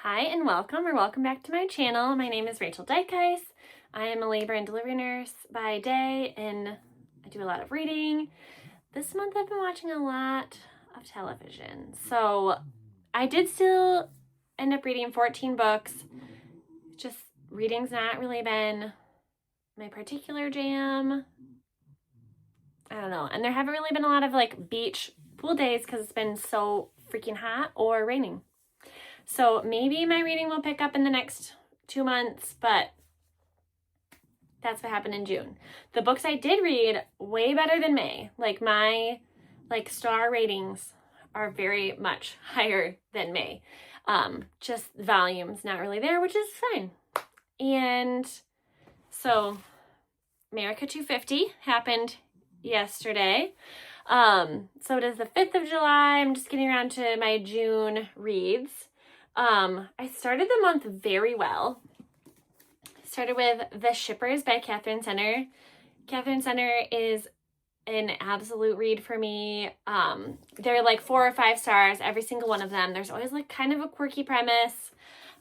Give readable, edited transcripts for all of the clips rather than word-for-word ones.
Hi and welcome back to my channel. My name is Rachel Dykes. I am a labor and delivery nurse by day and I do a lot of reading. This month I've been watching a lot of television. So I did still end up reading 14 books. Just reading's not really been my particular jam. I don't know. And there haven't really been a lot of like beach pool days because it's been so freaking hot or raining. So maybe my reading will pick up in the next 2 months, but that's what happened in June. The books I did read, way better than May. Like my star ratings are very much higher than May. Just volume's not really there, which is fine. And so America 250 happened yesterday. So it is the 5th of July. I'm just getting around to my June reads. I started the month very well. Started with The Shippers by Catherine Senner. Catherine Senner is an absolute read for me. They're like 4 or 5 stars, every single one of them. There's always like kind of a quirky premise.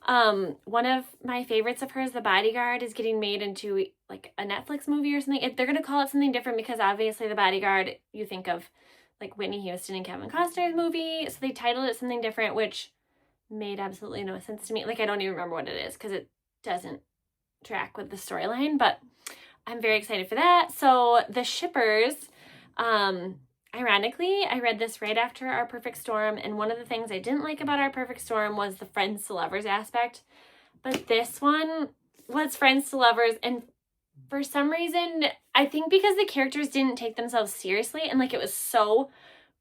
One of my favorites of hers, The Bodyguard, is getting made into like a Netflix movie or something. They're going to call it something different because obviously The Bodyguard, you think of like Whitney Houston and Kevin Costner's movie. So they titled it something different, which made absolutely no sense to me. Like I don't even remember what it is because it doesn't track with the storyline, but I'm very excited for that. So The Shippers, ironically, I read this right after Our Perfect Storm, and one of the things I didn't like about Our Perfect Storm was the friends to lovers aspect, but this one was friends to lovers, and for some reason, I think because the characters didn't take themselves seriously, and like it was so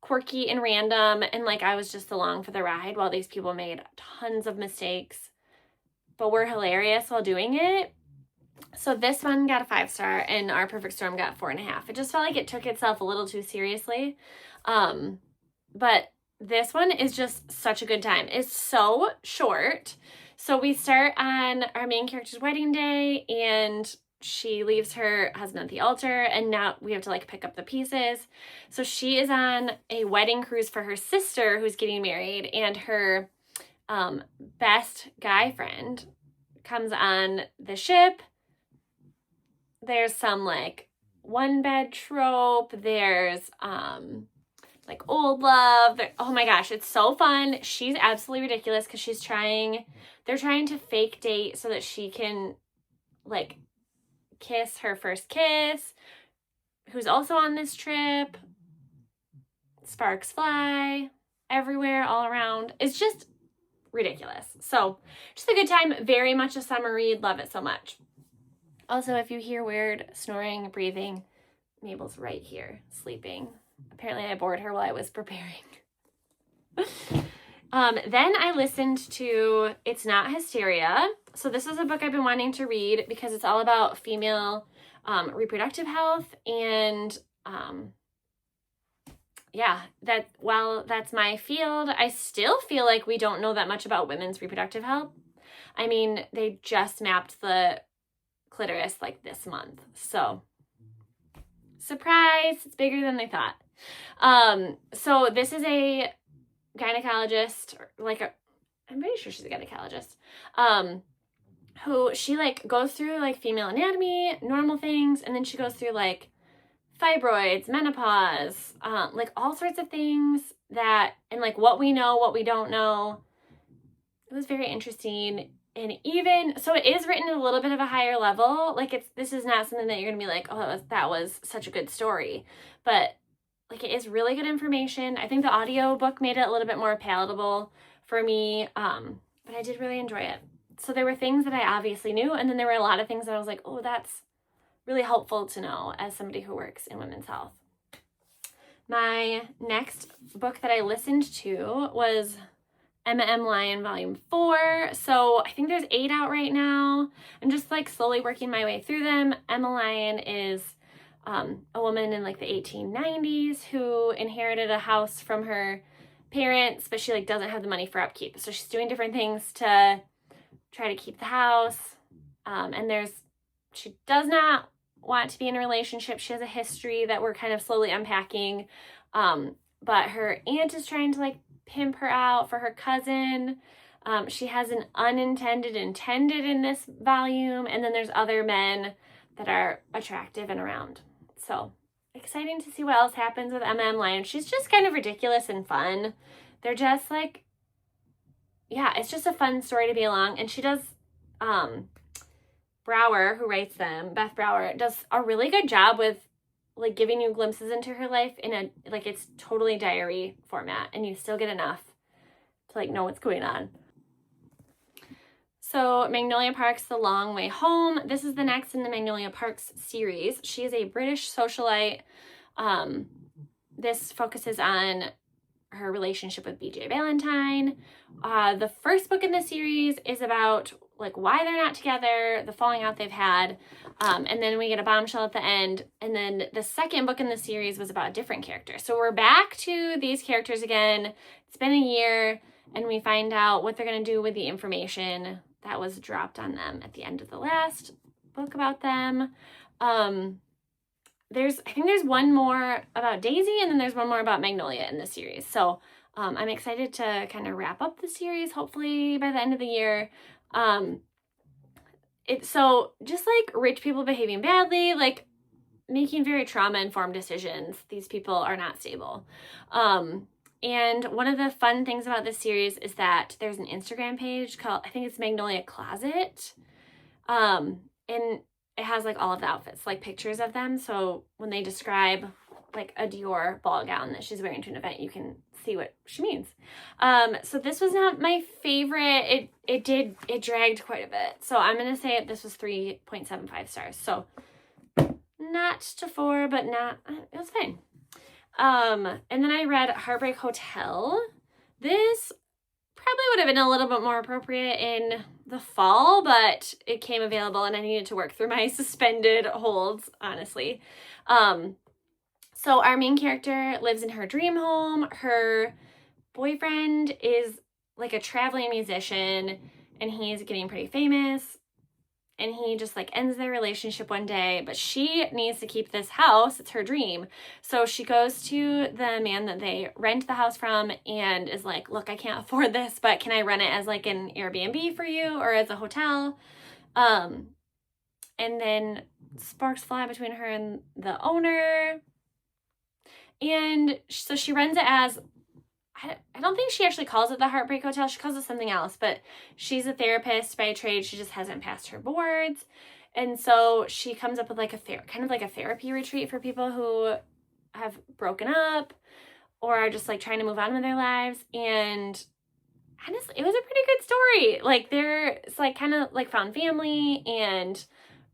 quirky and random, and like I was just along for the ride while these people made tons of mistakes, but were hilarious while doing it. So this one got a 5-star and Our Perfect Storm got 4.5. It just felt like it took itself a little too seriously. But this one is just such a good time. It's so short. So we start on our main character's wedding day and she leaves her husband at the altar and now we have to like pick up the pieces. So she is on a wedding cruise for her sister who's getting married, and her best guy friend comes on the ship. There's some like one bed trope. There's like old love. Oh my gosh, it's so fun. She's absolutely ridiculous because they're trying to fake date so that she can like kiss her first kiss, who's also on this trip. Sparks fly everywhere, all around. It's just ridiculous. So just a good time. Very much a summer read. Love it so much. Also, if you hear weird snoring, breathing, Mabel's right here sleeping. Apparently I bored her while I was preparing. Then I listened to It's Not Hysteria. So this is a book I've been wanting to read because it's all about female reproductive health. And yeah, while that's my field, I still feel like we don't know that much about women's reproductive health. I mean, they just mapped the clitoris like this month. So surprise, it's bigger than they thought. So this is a gynecologist, I'm pretty sure she's a gynecologist, who she like goes through like female anatomy, normal things, and then she goes through like fibroids, menopause, like all sorts of things and like what we know, what we don't know. It was very interesting. And even so, it is written at a little bit of a higher level. Like this is not something that you're gonna be like, oh, that was such a good story, but like it is really good information. I think the audio book made it a little bit more palatable for me, but I did really enjoy it. So there were things that I obviously knew, and then there were a lot of things that I was like, oh, that's really helpful to know as somebody who works in women's health. My next book that I listened to was Emma M. Lyon Volume 4. So I think there's 8 out right now. I'm just like slowly working my way through them. Emma Lyon is a woman in like the 1890s who inherited a house from her parents, but she like doesn't have the money for upkeep. So she's doing different things to try to keep the house. And she does not want to be in a relationship. She has a history that we're kind of slowly unpacking. But her aunt is trying to like pimp her out for her cousin. She has an unintended intended in this volume, and then there's other men that are attractive and around. So exciting to see what else happens with M.M. Lion. She's just kind of ridiculous and fun. They're just like, yeah, it's just a fun story to be along. And she does, Brower, who writes them, Beth Brower, does a really good job with like giving you glimpses into her life in a, like, it's totally diary format, and you still get enough to like know what's going on. So Magnolia Park's The Long Way Home. This is the next in the Magnolia Parks series. She is a British socialite. This focuses on her relationship with BJ Valentine. The first book in the series is about like why they're not together, the falling out they've had, and then we get a bombshell at the end. And then the second book in the series was about a different character. So we're back to these characters again. It's been a year, and we find out what they're going to do with the information that was dropped on them at the end of the last book about them. I think there's one more about Daisy, and then there's one more about Magnolia in the series. So I'm excited to kind of wrap up the series, hopefully by the end of the year. So just like rich people behaving badly, like making very trauma-informed decisions. These people are not stable. And one of the fun things about this series is that there's an Instagram page called, I think it's Magnolia Closet. And it has like all of the outfits, like pictures of them. So when they describe like a Dior ball gown that she's wearing to an event, you can see what she means. So this was not my favorite. It dragged quite a bit. So I'm going to say this was 3.75 stars. So not to 4, but it was fine. And then I read Heartbreak Hotel. This probably would have been a little bit more appropriate in the fall, but it came available and I needed to work through my suspended holds, honestly. So our main character lives in her dream home. Her boyfriend is like a traveling musician, and he's getting pretty famous. And he just like ends their relationship one day, but she needs to keep this house. It's her dream. So she goes to the man that they rent the house from and is like, look, I can't afford this, but can I rent it as like an Airbnb for you or as a hotel? And then sparks fly between her and the owner. And so she runs it as, I don't think she actually calls it the Heartbreak Hotel. She calls it something else, but she's a therapist by trade. She just hasn't passed her boards. And so she comes up with like kind of like a therapy retreat for people who have broken up or are just like trying to move on with their lives. And honestly, it was a pretty good story. Like it's like kind of like found family and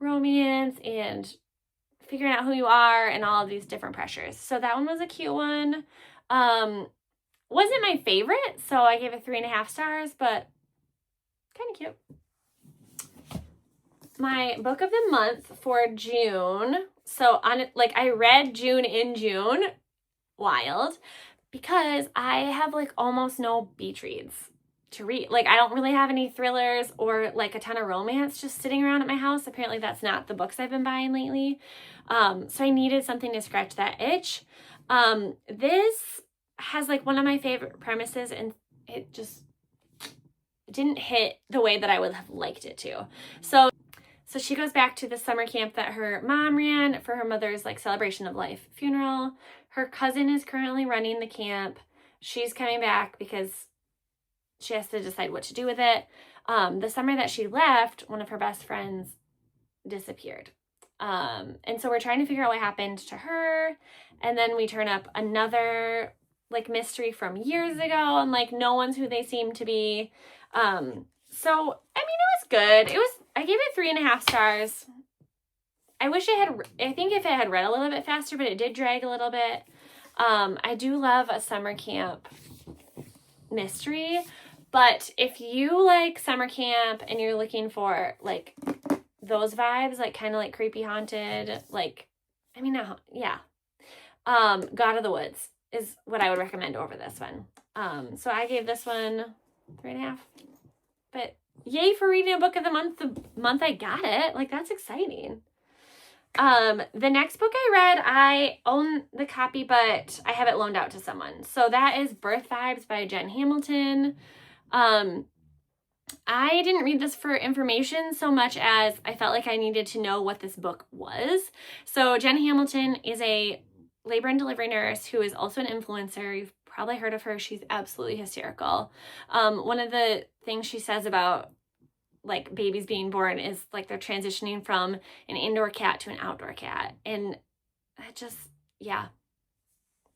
romance and figuring out who you are and all of these different pressures. So that one was a cute one. Wasn't my favorite, so I gave it 3.5 stars, but kind of cute. My book of the month for June. So I read June in June, wild, because I have like almost no beach reads to read. Like I don't really have any thrillers or like a ton of romance just sitting around at my house. Apparently that's not the books I've been buying lately. So I needed something to scratch that itch. This has like one of my favorite premises, and it just didn't hit the way that I would have liked it to. So she goes back to the summer camp that her mom ran for her mother's like celebration of life funeral. Her cousin is currently running the camp. She's coming back because she has to decide what to do with it. The summer that she left, one of her best friends disappeared. And so we're trying to figure out what happened to her. And then we turn up another like mystery from years ago, and like no one's who they seem to be. So I mean, it was good. I gave it 3.5 stars. I think if it had read a little bit faster, but it did drag a little bit. I do love a summer camp mystery, but if you like summer camp and you're looking for like those vibes, like kind of like creepy haunted, like, I mean, yeah. God of the Woods is what I would recommend over this one. So I gave this one 3.5, but yay for reading a book of the month I got it. Like, that's exciting. The next book I read, I own the copy, but I have it loaned out to someone. So that is Birth Vibes by Jen Hamilton. I didn't read this for information so much as I felt like I needed to know what this book was. So Jen Hamilton is a labor and delivery nurse who is also an influencer. You've probably heard of her. She's absolutely hysterical. One of the things she says about like babies being born is like they're transitioning from an indoor cat to an outdoor cat. And that just, yeah,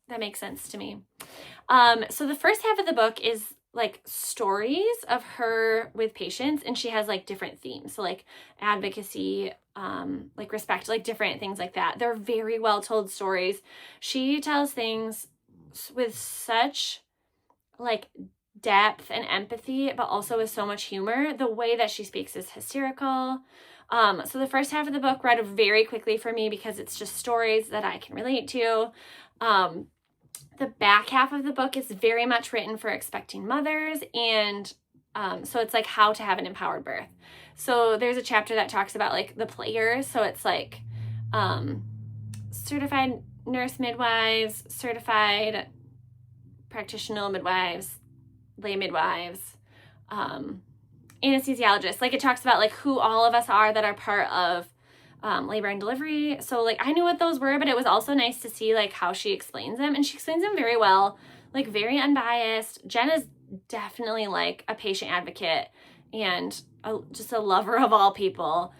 that makes sense to me. So the first half of the book is like stories of her with patients, and she has like different themes. So like advocacy, like respect, like different things like that. They're very well told stories. She tells things with such like depth and empathy, but also with so much humor. The way that she speaks is hysterical. So the first half of the book read very quickly for me because it's just stories that I can relate to. The back half of the book is very much written for expecting mothers, and so it's like how to have an empowered birth. So there's a chapter that talks about like the players. So it's like certified nurse midwives, certified practitioner midwives, lay midwives, anesthesiologists. Like it talks about like who all of us are that are part of labor and delivery. So like I knew what those were, but it was also nice to see like how she explains them, and she explains them very well, like very unbiased. Jen is definitely like a patient advocate and just a lover of all people.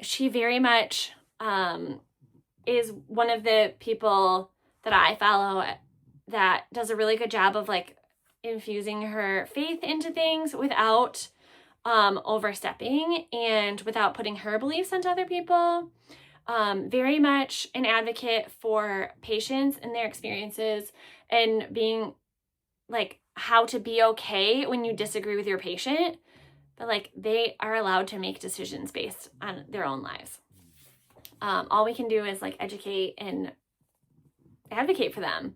She very much is one of the people that I follow that does a really good job of like infusing her faith into things without overstepping and without putting her beliefs onto other people. Very much an advocate for patients and their experiences, and being like how to be okay when you disagree with your patient, but like they are allowed to make decisions based on their own lives. All we can do is like educate and advocate for them.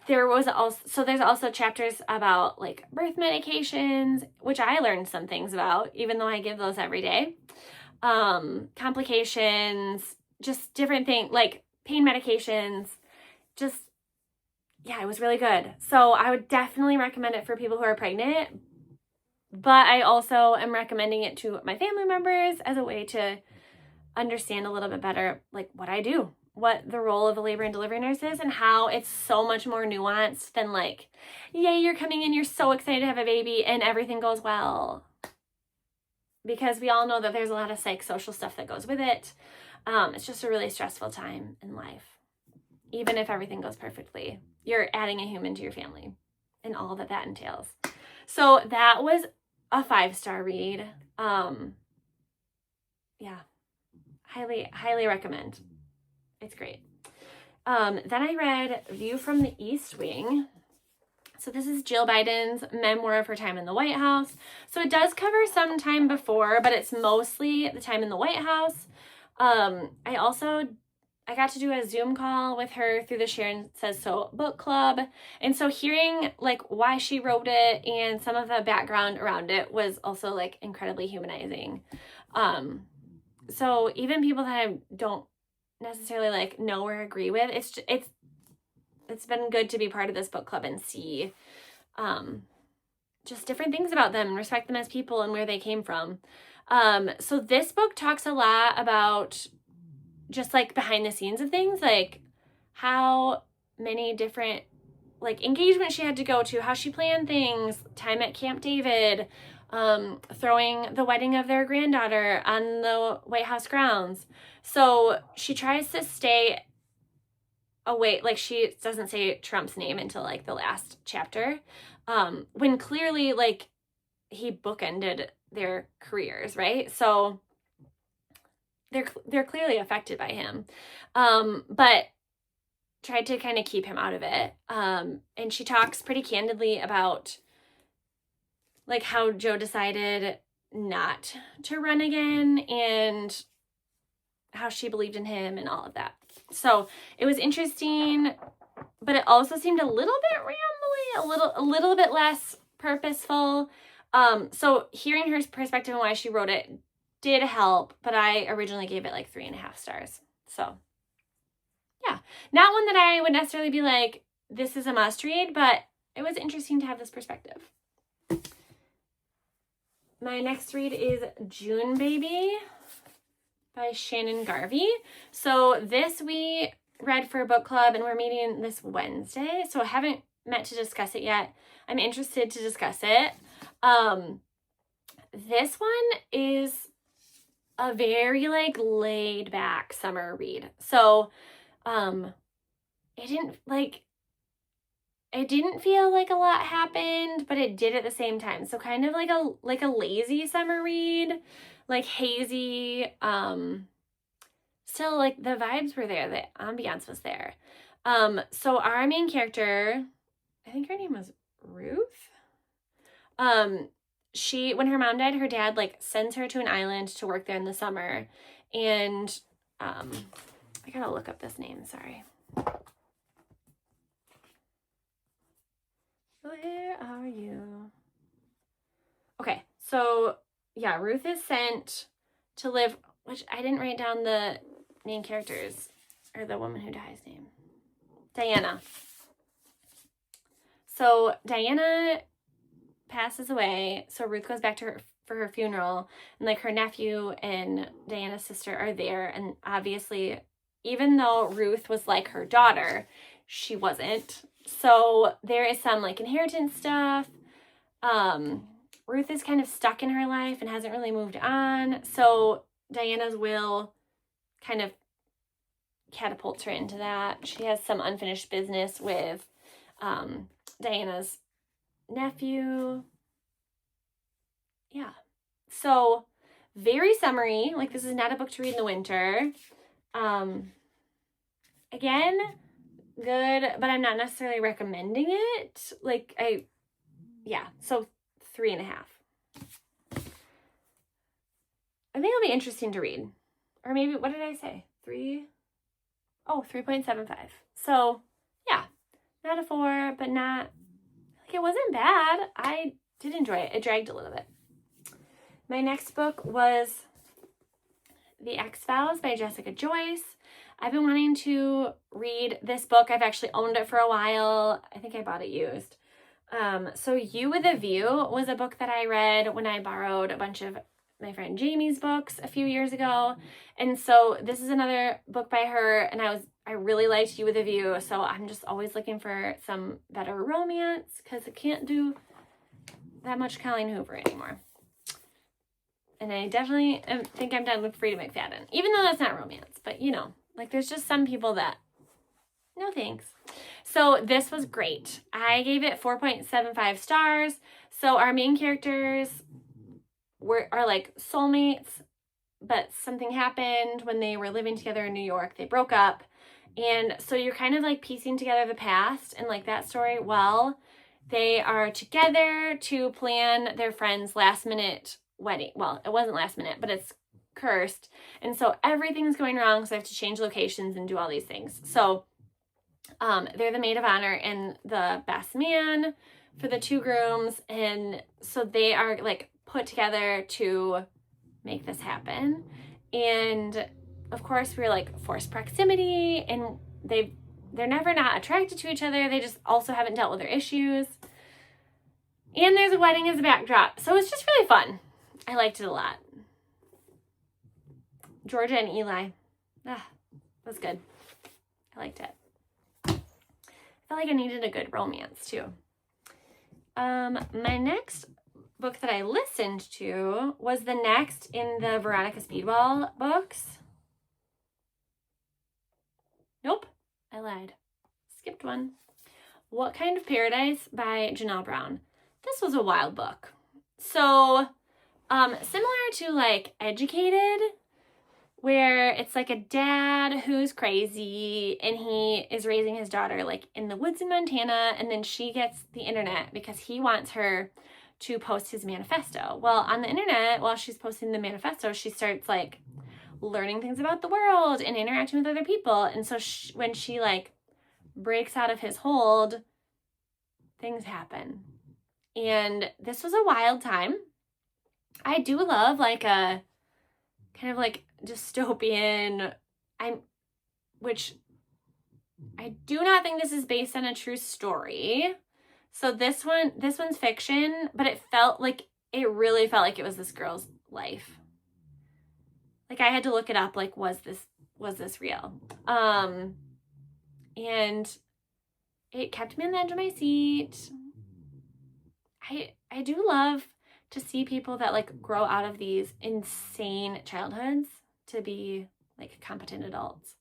There's also chapters about like birth medications, which I learned some things about, even though I give those every day. Complications, just different things like pain medications. Just, yeah, it was really good. So I would definitely recommend it for people who are pregnant, but I also am recommending it to my family members as a way to understand a little bit better like what I do, what the role of a labor and delivery nurse is, and how it's so much more nuanced than like, yay, you're coming in, you're so excited to have a baby and everything goes well. Because we all know that there's a lot of psychosocial stuff that goes with it. It's just a really stressful time in life. Even if everything goes perfectly, you're adding a human to your family and all that that entails. So that was a 5-star read. Yeah, highly recommend. It's great. Then I read View from the East Wing. So this is Jill Biden's memoir of her time in the White House. So it does cover some time before, but it's mostly the time in the White House. I got to do a Zoom call with her through the Sharon Says So book club. And so hearing like why she wrote it and some of the background around it was also like incredibly humanizing. So even people that I don't necessarily like know or agree with, it's been good to be part of this book club and see just different things about them and respect them as people and where they came from. So this book talks a lot about just like behind the scenes of things, like how many different like engagements she had to go to, how she planned things, time at Camp David, throwing the wedding of their granddaughter on the White House grounds. So she tries to stay away, like she doesn't say Trump's name until like the last chapter, when clearly like he bookended their careers, right? So they're clearly affected by him, but tried to kind of keep him out of it. And she talks pretty candidly about like how Joe decided not to run again and how she believed in him and all of that. So it was interesting, but it also seemed a little bit rambly, a little bit less purposeful. So hearing her perspective and why she wrote it did help, but I originally gave it like 3.5 stars. So yeah, not one that I would necessarily be like, this is a must read, but it was interesting to have this perspective. My next read is June Baby by Shannon Garvey. So this we read for book club, and we're meeting this Wednesday. So I haven't met to discuss it yet. I'm interested to discuss it. This one is a very like laid back summer read. So it didn't feel like a lot happened, but it did at the same time. So kind of like a lazy summer read, like hazy. Still like the vibes were there, the ambiance was there. So our main character, I think her name was Ruth. When her mom died, her dad like sends her to an island to work there in the summer. And I gotta look up this name, sorry. Where are you? Okay, so yeah, Ruth is sent to live, which I didn't write down the main characters, or the woman who dies name. Diana. So Diana passes away, so Ruth goes back to her for her funeral, and like her nephew and Diana's sister are there, and obviously even though Ruth was like her daughter, she wasn't. So there is some like inheritance stuff. Ruth is kind of stuck in her life and hasn't really moved on, so Diana's will kind of catapults her into that. She has some unfinished business with Diana's nephew. Yeah. So very summery. Like this is not a book to read in the winter. Again, good, but I'm not necessarily recommending it. So 3.5. I think it'll be interesting to read. Or maybe, what did I say? 3.75. So yeah, not a 4, but not, like it wasn't bad. I did enjoy it. It dragged a little bit. My next book was The X-Files by Jessica Joyce. I've been wanting to read this book. I've actually owned it for a while. I think I bought it used. So You with a View was a book that I read when I borrowed a bunch of my friend Jamie's books a few years ago. And so this is another book by her, and I really liked You with a View, so I'm just always looking for some better romance because I can't do that much Colleen Hoover anymore. And I definitely think I'm done with Frida McFadden, even though that's not romance, but you know, like there's just some people that, no thanks. So this was great. I gave it 4.75 stars. So our main characters are like soulmates, but something happened when they were living together in New York. They broke up. And so you're kind of like piecing together the past and like that story. Well, they are together to plan their friend's last minute wedding. Well, it wasn't last minute, but it's cursed. And so everything's going wrong. So they have to change locations and do all these things. So they're the maid of honor and the best man for the 2 grooms. And so they are like put together to make this happen. And of course we're like forced proximity, and they're never not attracted to each other. They just also haven't dealt with their issues. And there's a wedding as a backdrop. So it's just really fun. I liked it a lot. Georgia and Eli. Was good. I liked it. I felt like I needed a good romance too. My next book that I listened to was the next in the Veronica Speedwell books. Nope, I lied. Skipped one. What Kind of Paradise by Janelle Brown. This was a wild book. So, similar to like Educated, where it's like a dad who's crazy and he is raising his daughter like in the woods in Montana, and then she gets the internet because he wants her to post his manifesto. Well, on the internet, while she's posting the manifesto, she starts like learning things about the world and interacting with other people. And so when she like breaks out of his hold, things happen. And this was a wild time. I do love like a kind of like dystopian, which I do not think this is based on a true story. So this one's fiction, but it felt like it really felt like it was this girl's life. Like, I had to look it up, like, was this real? And it kept me on the edge of my seat. I do love to see people that, like, grow out of these insane childhoods to be, like, competent adults.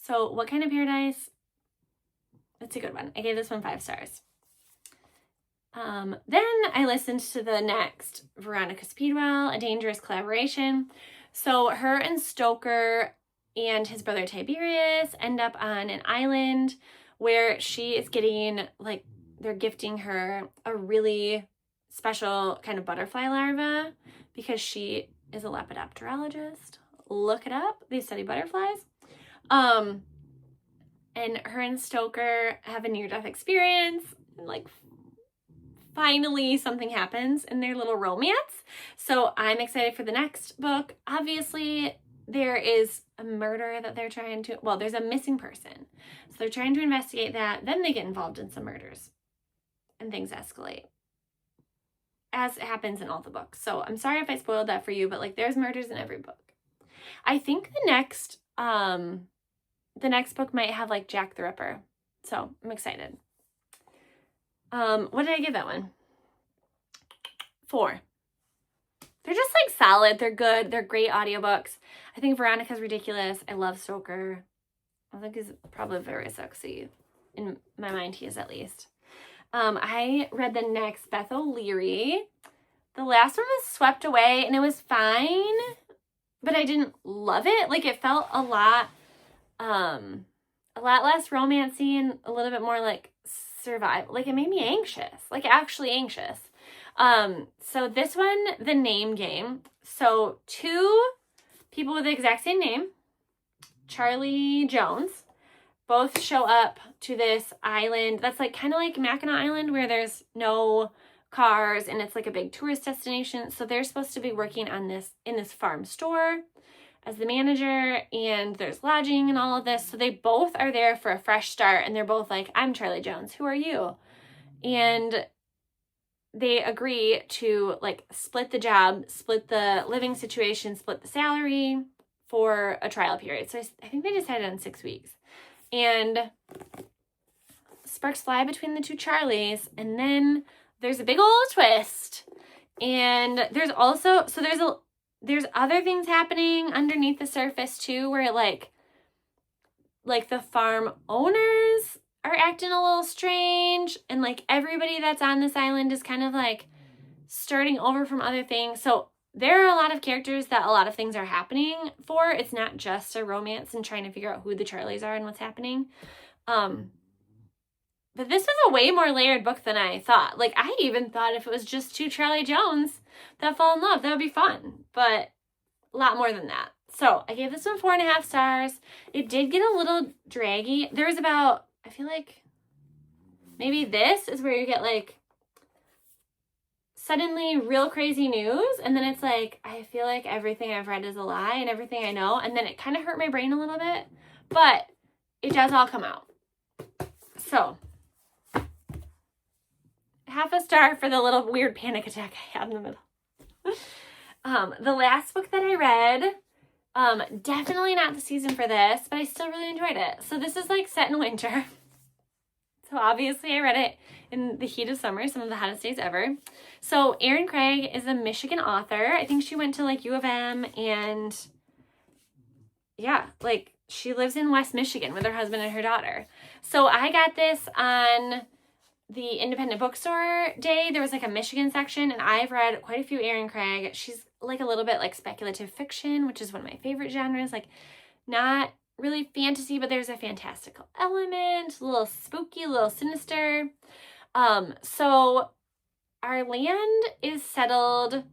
So, What Kind of Paradise? It's a good one. I gave this one 5 stars. Then I listened to the next Veronica Speedwell, A Dangerous Collaboration. So her and Stoker and his brother Tiberius end up on an island where she is getting, like, they're gifting her a really special kind of butterfly larva because she is a lepidopterologist. Look it up. They study butterflies. And her and Stoker have a near-death experience, and, like, finally something happens in their little romance. So I'm excited for the next book. Obviously, there is a murder that they're trying to, well, there's a missing person. So they're trying to investigate that. Then they get involved in some murders and things escalate, as happens in all the books. So I'm sorry if I spoiled that for you, but, like, there's murders in every book. I think the next book might have, like, Jack the Ripper. So I'm excited. What did I give that one? 4. They're just, like, solid. They're good. They're great audiobooks. I think Veronica's ridiculous. I love Stoker. I think he's probably very sexy. In my mind, he is, at least. I read the next Beth O'Leary. The last one was Swept Away, and it was fine, but I didn't love it. Like, it felt a lot less romancy and a little bit more, like, survival. Like, it made me anxious, like, actually anxious. So this one, The Name Game. So 2 people with the exact same name, Charlie Jones, both show up to this island that's, like, kind of like Mackinac Island, where there's no cars and it's, like, a big tourist destination. So they're supposed to be working on this in this farm store as the manager, and there's lodging and all of this. So they both are there for a fresh start, and they're both like, I'm Charlie Jones. Who are you? And they agree to, like, split the job, split the living situation, split the salary for a trial period. So I think they decided on 6 weeks. And sparks fly between the 2 Charlies, and then there's a big old twist. And there's also, so there's other things happening underneath the surface too, where, like the farm owners are acting a little strange, and, like, everybody that's on this island is kind of, like, starting over from other things. So there are a lot of characters that a lot of things are happening for. It's not just a romance and trying to figure out who the Charlies are and what's happening. But this was a way more layered book than I thought. Like, I even thought if it was just 2 Charlie Jones that fall in love, that would be fun. But a lot more than that. So I gave this one 4.5 stars. It did get a little draggy. There was about, I feel like maybe this is where you get, like, suddenly real crazy news, and then it's like, I feel like everything I've read is a lie and everything I know, and then it kind of hurt my brain a little bit, but it does all come out. So 0.5 star for the little weird panic attack I had in the middle. The last book that I read, definitely not the season for this, but I still really enjoyed it. So this is, like, set in winter. So obviously I read it in the heat of summer, some of the hottest days ever. So Erin Craig is a Michigan author. I think she went to, like, U of M, and yeah, like, she lives in West Michigan with her husband and her daughter. So I got this on the independent bookstore day. There was, like, a Michigan section, and I've read quite a few Erin Craig. She's, like, a little bit like speculative fiction, which is one of my favorite genres. Like, not really fantasy, but there's a fantastical element, a little spooky, a little sinister. So our land is settled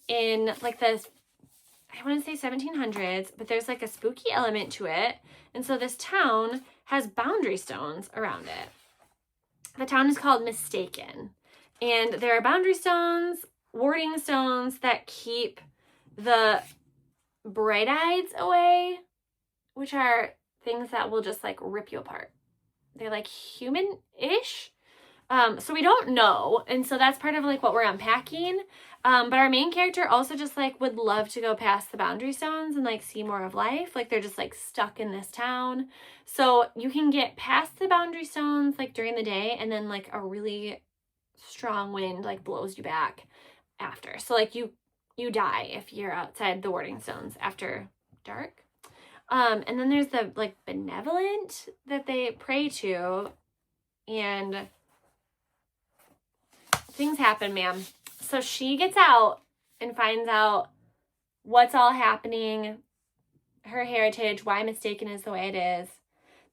in, like, this, I want to say 1700s, but there's, like, a spooky element to it. And so this town has boundary stones around it. The town is called Mistaken. And there are boundary stones, warding stones that keep the bright-eyes away, which are things that will just, like, rip you apart. they're like human-ish. So we don't know. And so that's part of like what we're unpacking. But our main character also just like would love to go past the boundary stones and like see more of life. Like they're just like stuck in this town. So you can get past the boundary stones like during the day, and then like a really strong wind like blows you back after. So like you die if you're outside the warding stones after dark. And then there's the like benevolent that they pray to, and things happen, ma'am. So she gets out and finds out what's all happening, her heritage, why Mistaken is the way it is.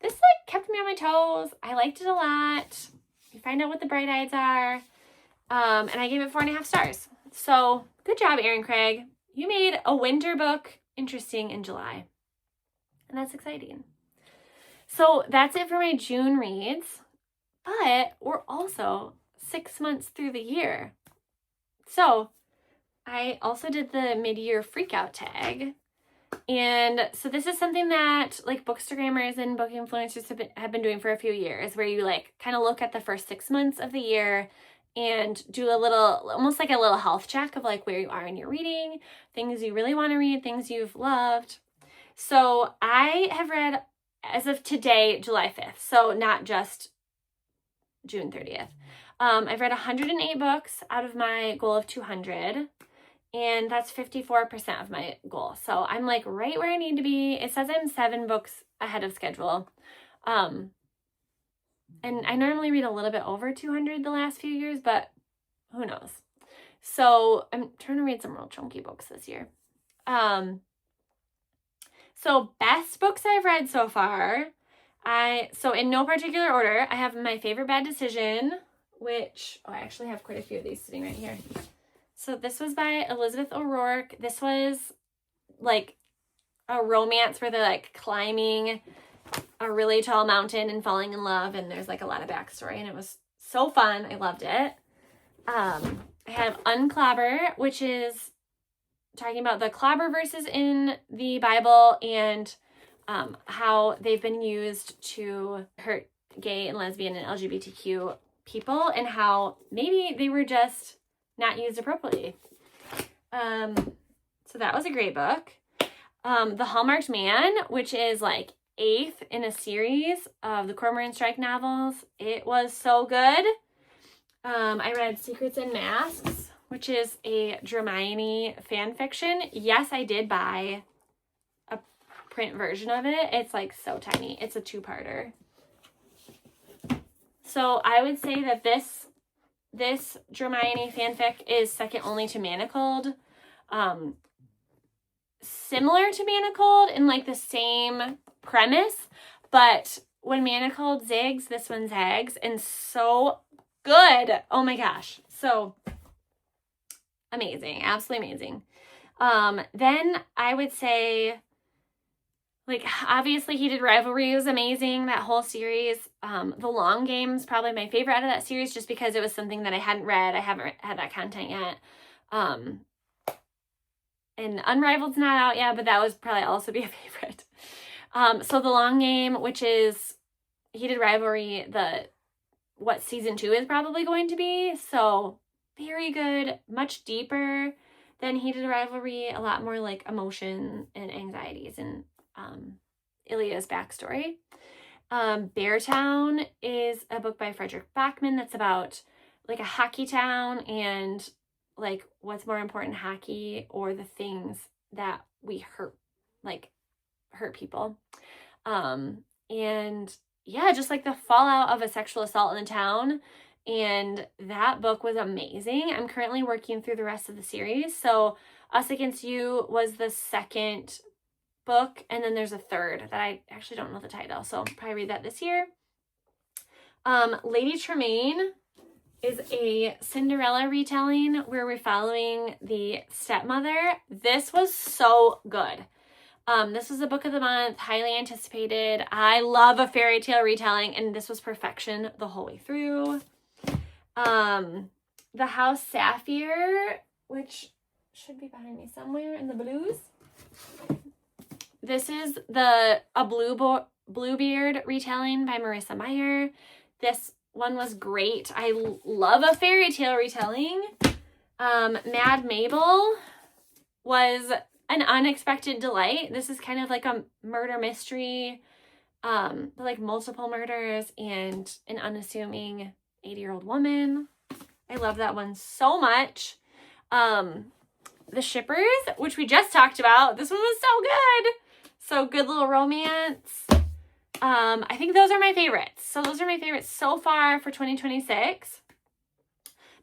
This like kept me on my toes. I liked it a lot. You find out what the bright eyes are. And I gave it 4.5 stars. So good job, Erin Craig. You made a winter book interesting in July. And that's exciting. So that's it for my June reads. But we're also 6 months through the year. So I also did the mid-year freakout tag. And so this is something that like bookstagrammers and book influencers have been doing for a few years, where you like kind of look at the first 6 months of the year and do a little, almost like a little health check of like where you are in your reading, things you really want to read, things you've loved. So I have read, as of today, July 5th. So not just June 30th. I've read 108 books out of my goal of 200. And that's 54% of my goal. So I'm like right where I need to be. It says I'm 7 books ahead of schedule. And I normally read a little bit over 200 the last few years, but who knows? So I'm trying to read some real chunky books this year. So best books I've read so far. So in no particular order, I have My Favorite Bad Decision, which, I actually have quite a few of these sitting right here. So this was by Elizabeth O'Rourke. This was like a romance where they're like climbing a really tall mountain and falling in love, and there's like a lot of backstory, and it was so fun. I loved it. I have Unclobber, which is talking about the clobber verses in the Bible and how they've been used to hurt gay and lesbian and LGBTQ people, and how maybe they were just not used appropriately. So that was a great book. The Hallmarked Man, which is like 8th in a series of the Cormoran Strike novels. It was so good. I read Secrets and Masks, which is a Hermione fan fiction. Yes, I did buy a print version of it. It's like so tiny. It's a 2-parter. So I would say that this Hermione fanfic is second only to Manacled. Similar to Manacled in like the same premise, but when Manacled zigs, this one zags, and so good. Oh my gosh. So amazing. Absolutely amazing. Then I would say, like, obviously Heated Rivalry was amazing, that whole series. The Long Game's probably my favorite out of that series, just because it was something that I hadn't read. I haven't had that content yet. And Unrivaled's not out yet, but that would probably also be a favorite. So The Long Game, which is Heated Rivalry, what season 2 is probably going to be. So very good, much deeper than Heated Rivalry, a lot more like emotion and anxieties and Ilya's backstory. Beartown is a book by Frederick Bachman that's about like a hockey town and like what's more important, hockey or the things that we hurt people. And yeah, just like the fallout of a sexual assault in the town. And that book was amazing. I'm currently working through the rest of the series. So Us Against You was the second book, and then there's a third that I actually don't know the title, so I'll probably read that this year. Lady Tremaine is a Cinderella retelling where we're following the stepmother. This was so good. This was a book of the month, highly anticipated. I love a fairy tale retelling, and this was perfection the whole way through. The House Sapphire, which should be behind me somewhere in the blues. This is a blue Bluebeard retelling by Marissa Meyer. This one was great. I love a fairy tale retelling. Mad Mabel was an unexpected delight. This is kind of like a murder mystery, like multiple murders and an unassuming 80-year-old woman. I love that one so much. The Shippers, which we just talked about. This one was so good. So good little romance. I think those are my favorites. So those are my favorites so far for 2026.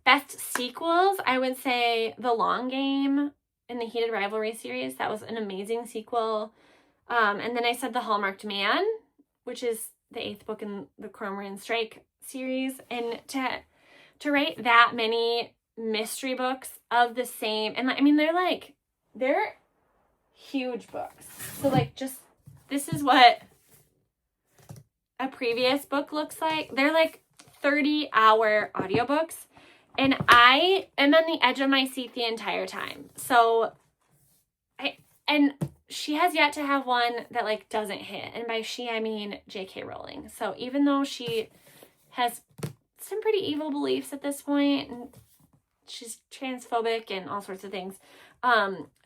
Best sequels, I would say The Long Game in the Heated Rivalry series. That was an amazing sequel. And then I said The Hallmarked Man, which is the 8th book in the Cormoran Strike series. And to write that many mystery books of the same, and I mean, they're huge books. So like, just, this is what a previous book looks like. They're like 30-hour audiobooks, and I am on the edge of my seat the entire time. So and she has yet to have one that like doesn't hit. And by she, I mean J.K. Rowling. So even though she has some pretty evil beliefs at this point, and she's transphobic and all sorts of things,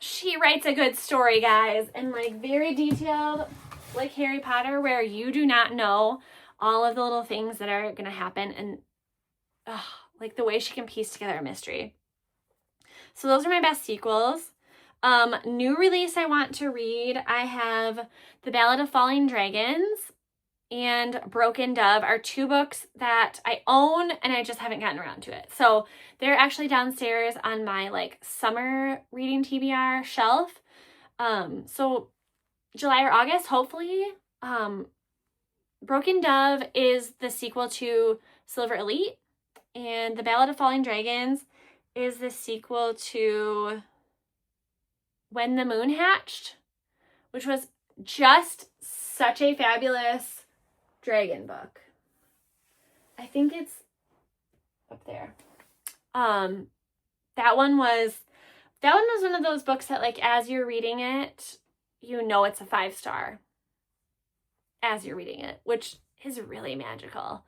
she writes a good story, guys, and like very detailed, like Harry Potter, where you do not know all of the little things that are going to happen, and like the way she can piece together a mystery. So those are my best sequels. New release I want to read, I have The Ballad of Falling Dragons and Broken Dove are 2 books that I own and I just haven't gotten around to it. So they're actually downstairs on my like summer reading TBR shelf. So July or August, hopefully. Broken Dove is the sequel to Silver Elite, and The Ballad of Falling Dragons is the sequel to When the Moon Hatched, which was just such a fabulous dragon book. I think it's up there. That one was one of those books that like as you're reading it, you know it's a 5-star as you're reading it, which is really magical.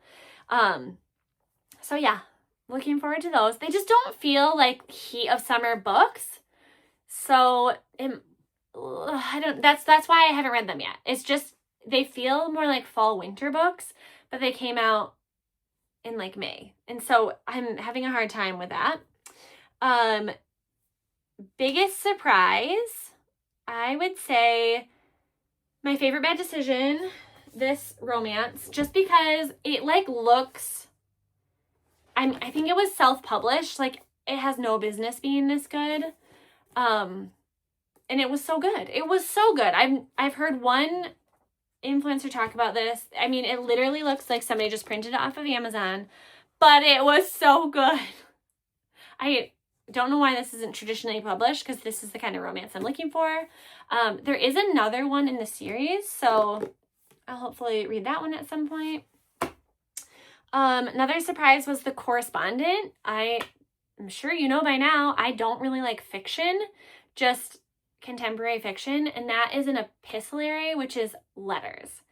So yeah, looking forward to those. They just don't feel like heat of summer books. So that's why I haven't read them yet. It's just, they feel more like fall winter books, but they came out in like May. And so I'm having a hard time with that. Biggest surprise, I would say my favorite bad decision, this romance, just because it like looks, I think it was self-published. Like it has no business being this good. And it was so good. It was so good. I've heard one influencer talk about this. I mean, it literally looks like somebody just printed it off of Amazon, but it was so good. I don't know why this isn't traditionally published, because this is the kind of romance I'm looking for. There is another one in the series, so I'll hopefully read that one at some point. Another surprise was The Correspondent. I'm sure you know by now, I don't really like fiction, just contemporary fiction, and that is an epistolary, which is letters.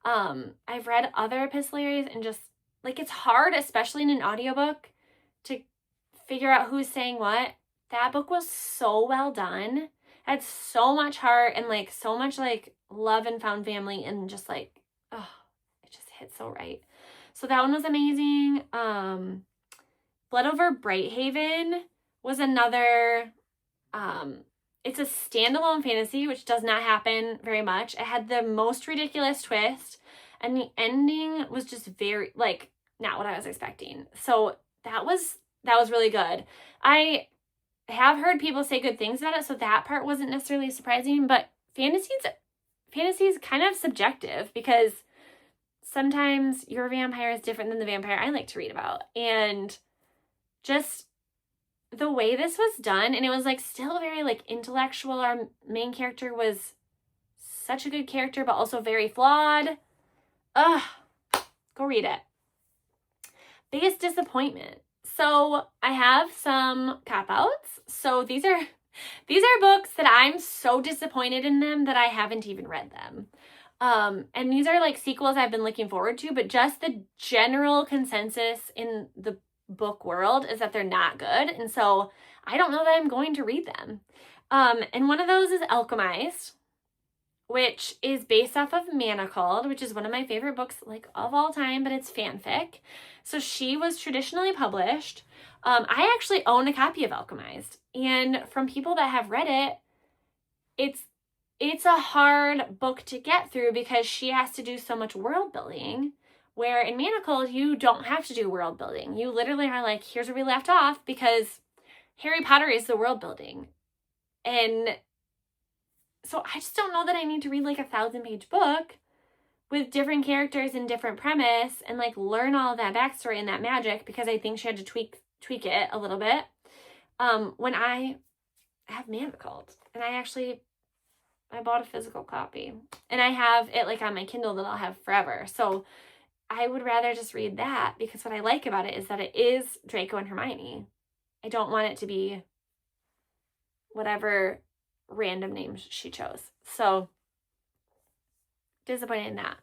I've read other epistolaries and just like, it's hard, especially in an audiobook, to figure out who's saying what. That book was so well done. Had so much heart and like so much like love and found family, and just like, oh, it just hit so right. So that one was amazing. Blood Over Brighthaven was another, it's a standalone fantasy, which does not happen very much. It had the most ridiculous twist, and the ending was just very, like, not what I was expecting. So that was really good. I have heard people say good things about it, so that part wasn't necessarily surprising, but fantasy is kind of subjective, because sometimes your vampire is different than the vampire I like to read about. And just the way this was done, and it was like still very like intellectual. Our main character was such a good character, but also very flawed. Go read it. Biggest disappointment. So I have some cop-outs. So these are books that I'm so disappointed in them that I haven't even read them. And these are like sequels I've been looking forward to, but just the general consensus in the book world is that they're not good. And so I don't know that I'm going to read them. And one of those is Alchemized, which is based off of Manacled, which is one of my favorite books like of all time, but it's fanfic. So she was traditionally published. I actually own a copy of Alchemized, and from people that have read it, it's a hard book to get through because she has to do so much world building, where in Manacled, you don't have to do world building. You literally are like, here's where we left off, because Harry Potter is the world building. And so I just don't know that I need to read like a 1,000-page book with different characters and different premise and like learn all of that backstory and that magic, because I think she had to tweak it a little bit. When I have Manacled, and I bought a physical copy, and I have it like on my Kindle that I'll have forever. So I would rather just read that, because what I like about it is that it is Draco and Hermione. I don't want it to be whatever random names she chose. So disappointed in that.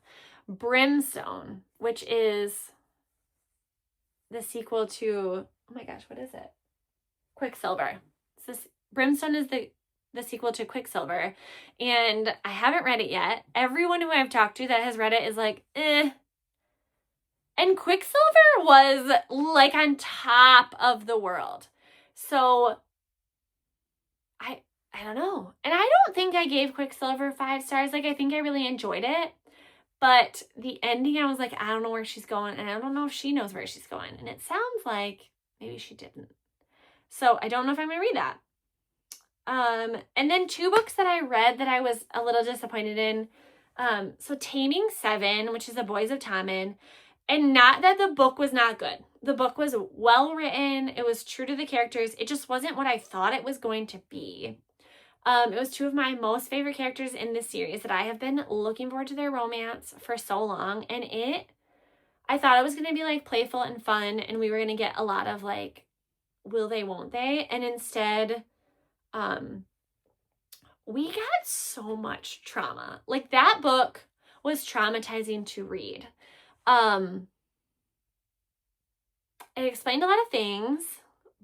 Brimstone, which is the sequel to, oh my gosh, what is it? Quicksilver. Brimstone is the sequel to Quicksilver, and I haven't read it yet. Everyone who I've talked to that has read it is like, eh. And Quicksilver was like on top of the world. So I don't know. And I don't think I gave Quicksilver 5 stars. Like, I think I really enjoyed it. But the ending, I was like, I don't know where she's going, and I don't know if she knows where she's going. And it sounds like maybe she didn't. So I don't know if I'm going to read that. And then 2 books that I read that I was a little disappointed in. So Taming 7, which is The Boys of Tommen. And not that the book was not good. The book was well written. It was true to the characters. It just wasn't what I thought it was going to be. It was 2 of my most favorite characters in this series that I have been looking forward to their romance for so long. And I thought it was going to be like playful and fun, and we were going to get a lot of like, will they, won't they? And instead, we got so much trauma. Like, that book was traumatizing to read. It explained a lot of things,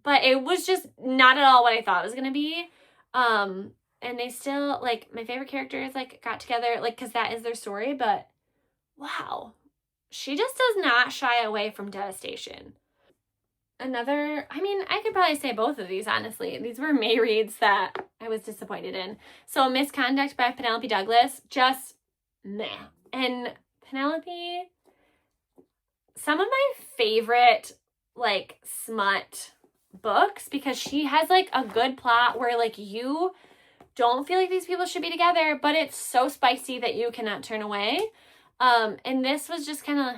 but it was just not at all what I thought it was going to be. And they still, like, my favorite characters, like, got together, like, because that is their story, but wow, she just does not shy away from devastation. I could probably say both of these, honestly. These were May reads that I was disappointed in. So Misconduct by Penelope Douglas, just meh. And Penelope, some of my favorite, like, smut books, because she has, like, a good plot where, like, you don't feel like these people should be together, but it's so spicy that you cannot turn away. And this was just kind of,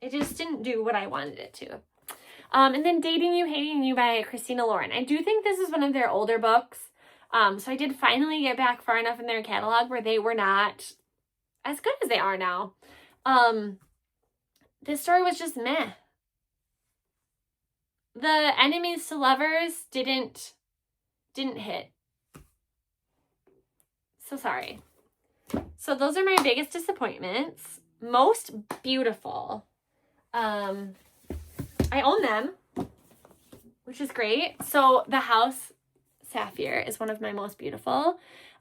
It just didn't do what I wanted it to. And then Dating You, Hating You by Christina Lauren. I do think this is one of their older books. So I did finally get back far enough in their catalog where they were not as good as they are now. This story was just meh. The enemies to lovers didn't hit. So sorry. So those are my biggest disappointments. Most beautiful. I own them, which is great. So The House Sapphire is one of my most beautiful.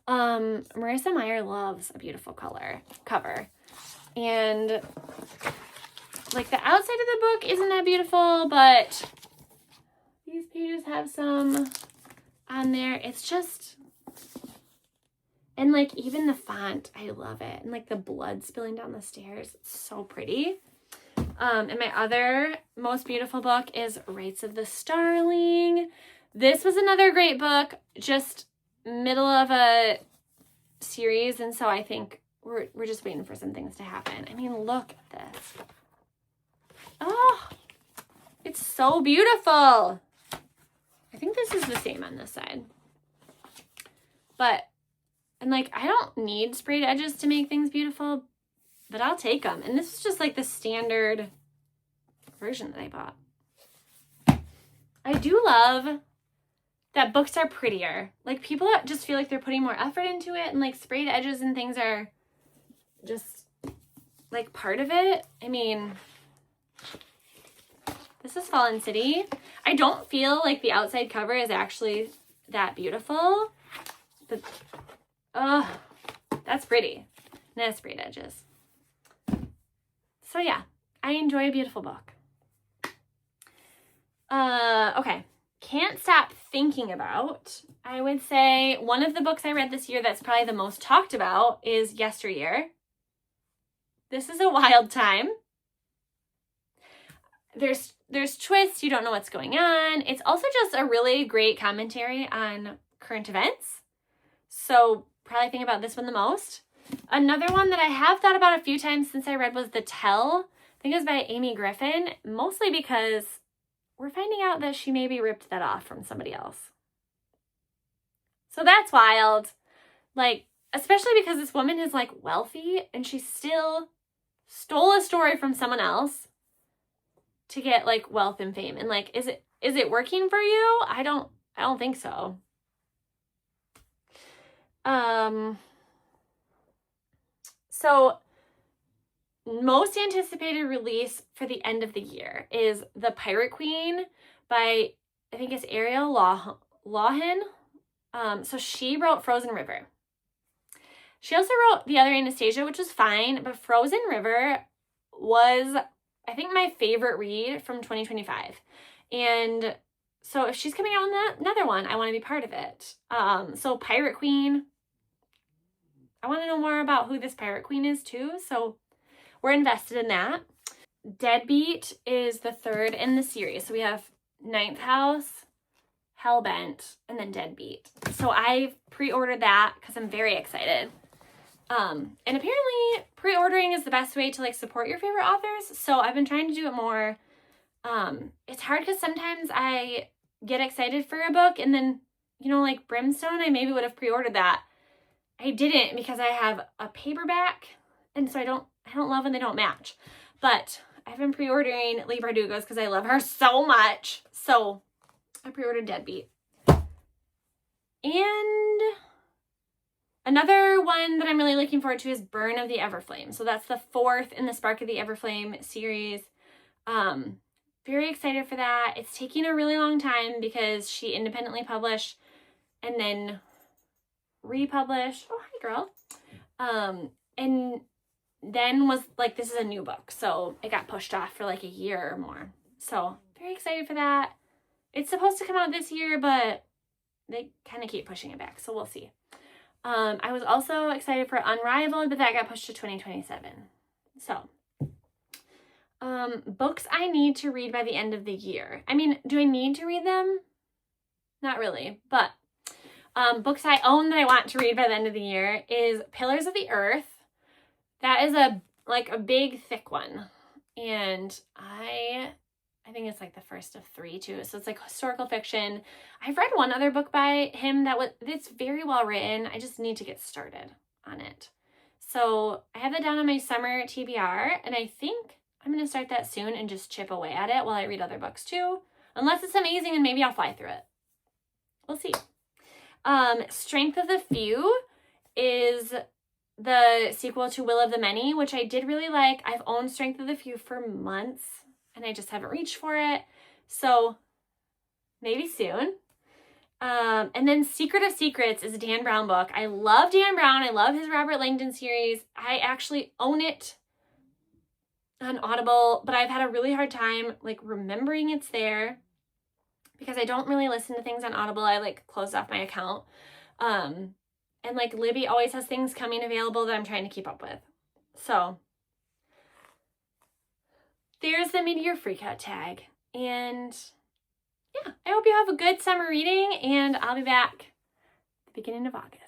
Marissa Meyer loves a beautiful cover. And like, the outside of the book isn't that beautiful, but these pages have some on there. It's just, and like, even the font, I love it. And like the blood spilling down the stairs, it's so pretty. And my other most beautiful book is Rites of the Starling. This was another great book, just middle of a series, and so I think we're just waiting for some things to happen. I mean, look at this. Oh, it's so beautiful. I think this is the same on this side. But, and like, I don't need sprayed edges to make things beautiful, but I'll take them. And this is just like the standard version that I bought. I do love that books are prettier. Like, people that just feel like they're putting more effort into it, and like sprayed edges and things are just like part of it. I mean, this is Fallen City. I don't feel like the outside cover is actually that beautiful, but that's pretty. Nice sprayed edges. So yeah, I enjoy a beautiful book. Okay. Can't stop thinking about. I would say one of the books I read this year that's probably the most talked about is Yesteryear. This is a wild time. There's twists, you don't know what's going on. It's also just a really great commentary on current events. So probably think about this one the most. Another one that I have thought about a few times since I read was The Tell. I think it was by Amy Griffin, mostly because we're finding out that she maybe ripped that off from somebody else. So that's wild. Like, especially because this woman is like wealthy and she still stole a story from someone else to get like wealth and fame. And like, is it working for you? I don't think so. So most anticipated release for the end of the year is The Pirate Queen by, I think it's Ariel Lawhan. So she wrote Frozen River. She also wrote The Other Anastasia, which was fine, but Frozen River was, I think, my favorite read from 2025. And so if she's coming out with another one, I want to be part of it. So Pirate Queen, I want to know more about who this Pirate Queen is too. So we're invested in that. Deadbeat is the third in the series. So we have Ninth House, Hellbent, and then Deadbeat. So I've pre-ordered that because I'm very excited. And apparently pre-ordering is the best way to like support your favorite authors. So I've been trying to do it more. It's hard because sometimes I get excited for a book and then, you know, like Brimstone, I maybe would have pre-ordered that. I didn't because I have a paperback, and so I don't love when they don't match. But I've been pre-ordering Leigh Bardugo's because I love her so much. So I pre-ordered Deadbeat. And another one that I'm really looking forward to is Burn of the Everflame. So that's the fourth in the Spark of the Everflame series. Very excited for that. It's taking a really long time because she independently published and then republished. Oh, hi, girl. And then was like, this is a new book. So it got pushed off for like a year or more. So very excited for that. It's supposed to come out this year, but they kind of keep pushing it back. So we'll see. I was also excited for Unrivaled, but that got pushed to 2027. So, books I need to read by the end of the year. I mean, do I need to read them? Not really, but books I own that I want to read by the end of the year is Pillars of the Earth. That is a big, thick one. And I think it's like the first of 3 too. So it's like historical fiction. I've read one other book by him it's very well written. I just need to get started on it. So I have that down on my summer TBR, and I think I'm going to start that soon and just chip away at it while I read other books too. Unless it's amazing and maybe I'll fly through it. We'll see. Strength of the Few is the sequel to Will of the Many, which I did really like. I've owned Strength of the Few for months and I just haven't reached for it. So maybe soon. And then Secret of Secrets is a Dan Brown book. I love Dan Brown. I love his Robert Langdon series. I actually own it on Audible, but I've had a really hard time like remembering it's there because I don't really listen to things on Audible. I like closed off my account. And like Libby always has things coming available that I'm trying to keep up with. So there's the Midyear Freakout tag. And yeah, I hope you have a good summer reading, and I'll be back at the beginning of August.